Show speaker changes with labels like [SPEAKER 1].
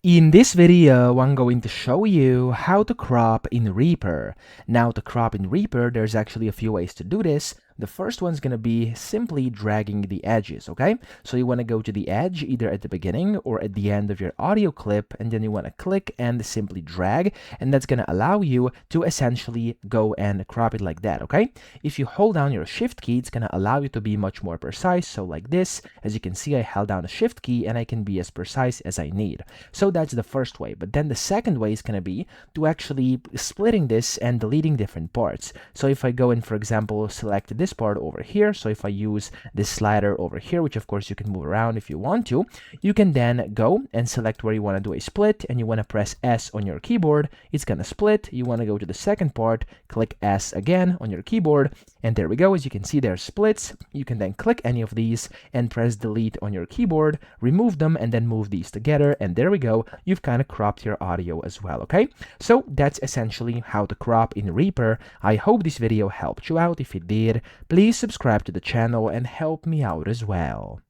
[SPEAKER 1] In this video, I'm going to show you how to crop in Reaper. Now, to crop in Reaper, there's actually a few ways to do this. The first one's going to be simply dragging the edges, okay? So you want to go to the edge either at the beginning or at the end of your audio clip, and then you want to click and simply drag, and that's going to allow you to essentially go and crop it like that, okay? If you hold down your shift key, it's going to allow you to be much more precise. So like this, as you can see, I held down a shift key and I can be as precise as I need. So that's the first way. But then the second way is going to be to actually splitting this and deleting different parts. So if I go in, for example, select this part over here, so if I use this slider over here, which of course you can move around if you want to, you can then go and select where you want to do a split, and you want to press S on your keyboard. It's going to split. You want to go to the second part, click S again on your keyboard, and there we go. As you can see, there's splits. You can then click any of these and press delete on your keyboard, remove them, and then move these together, and there we go. You've kind of cropped your audio as well, okay? So that's essentially how to crop in Reaper. I hope this video helped you out. If it did, please subscribe to the channel and help me out as well.